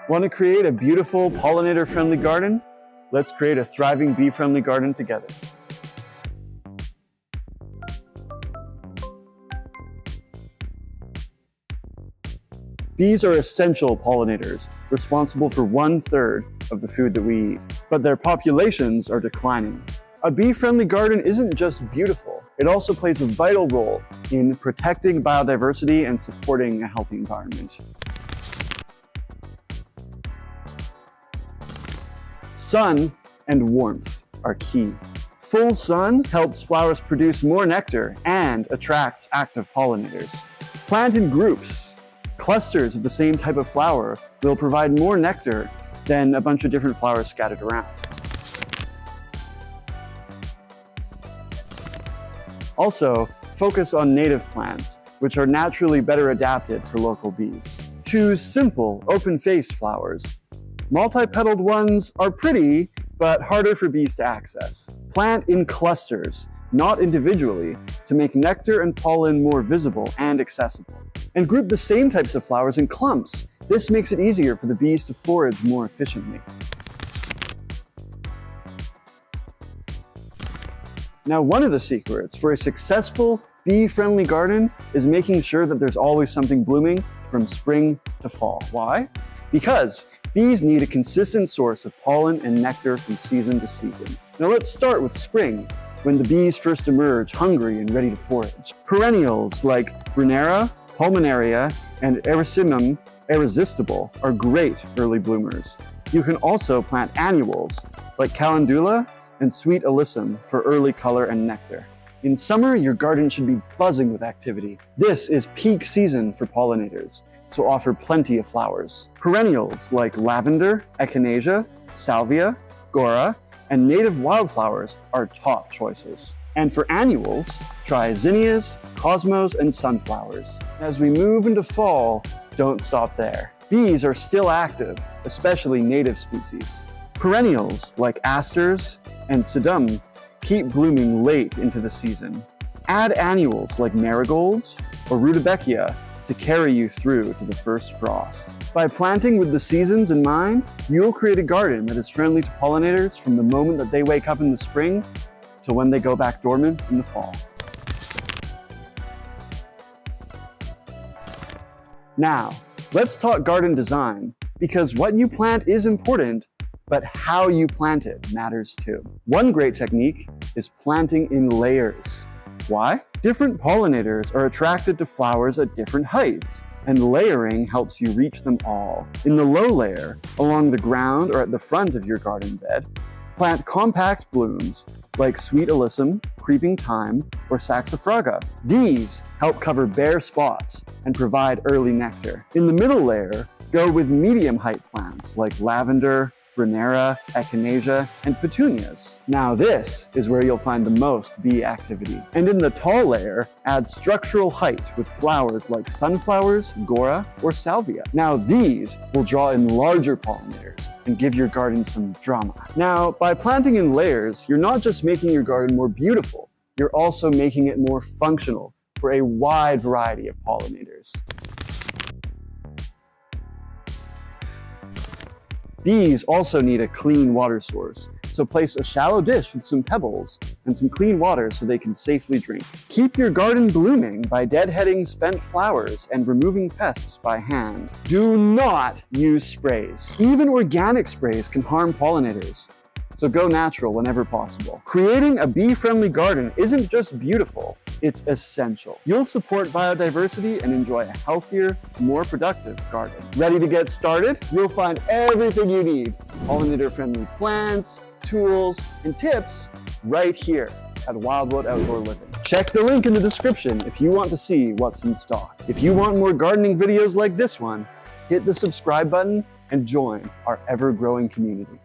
Want to create a beautiful pollinator-friendly garden? Let's create a thriving bee-friendly garden together. Bees are essential pollinators, responsible for 1/3 of the food that we eat, but their populations are declining. A bee-friendly garden isn't just beautiful, it also plays a vital role in protecting biodiversity and supporting a healthy environment. Sun and warmth are key. Full sun helps flowers produce more nectar and attracts active pollinators. Plant in groups. Clusters of the same type of flower will provide more nectar than a bunch of different flowers scattered around. Also, focus on native plants, which are naturally better adapted for local bees. Choose simple, open-faced flowers. Multi-petaled ones are pretty, but harder for bees to access. Plant in clusters, not individually, to make nectar and pollen more visible and accessible. And group the same types of flowers in clumps. This makes it easier for the bees to forage more efficiently. Now, one of the secrets for a successful bee-friendly garden is making sure that there's always something blooming from spring to fall. Why? Because bees need a consistent source of pollen and nectar from season to season. Now let's start with spring, when the bees first emerge hungry and ready to forage. Perennials like Brunera, Pulmonaria, and Erysimum irresistible are great early bloomers. You can also plant annuals like Calendula and Sweet Alyssum for early color and nectar. In summer, your garden should be buzzing with activity. This is peak season for pollinators, so offer plenty of flowers. Perennials like lavender, echinacea, salvia, gora, and native wildflowers are top choices. And for annuals, try zinnias, cosmos, and sunflowers. As we move into fall, don't stop there. Bees are still active, especially native species. Perennials like asters and sedum keep blooming late into the season. Add annuals like marigolds or rudbeckia to carry you through to the first frost. By planting with the seasons in mind, you'll create a garden that is friendly to pollinators from the moment that they wake up in the spring to when they go back dormant in the fall. Now, let's talk garden design, because what you plant is important, but how you plant it matters too. One great technique is planting in layers. Why? Different pollinators are attracted to flowers at different heights, and layering helps you reach them all. In the low layer, along the ground or at the front of your garden bed, plant compact blooms like Sweet Alyssum, Creeping Thyme, or Saxifraga. These help cover bare spots and provide early nectar. In the middle layer, go with medium height plants like lavender, Brunera, echinacea, and petunias. Now this is where you'll find the most bee activity. And in the tall layer, add structural height with flowers like sunflowers, gora, or salvia. Now these will draw in larger pollinators and give your garden some drama. Now, by planting in layers, you're not just making your garden more beautiful, you're also making it more functional for a wide variety of pollinators. Bees also need a clean water source, so place a shallow dish with some pebbles and some clean water so they can safely drink. Keep your garden blooming by deadheading spent flowers and removing pests by hand. Do not use sprays. Even organic sprays can harm pollinators, so go natural whenever possible. Creating a bee-friendly garden isn't just beautiful, it's essential. You'll support biodiversity and enjoy a healthier, more productive garden. Ready to get started? You'll find everything you need. Pollinator-friendly plants, tools, and tips right here at Wildwood Outdoor Living. Check the link in the description if you want to see what's in stock. If you want more gardening videos like this one, hit the subscribe button and join our ever-growing community.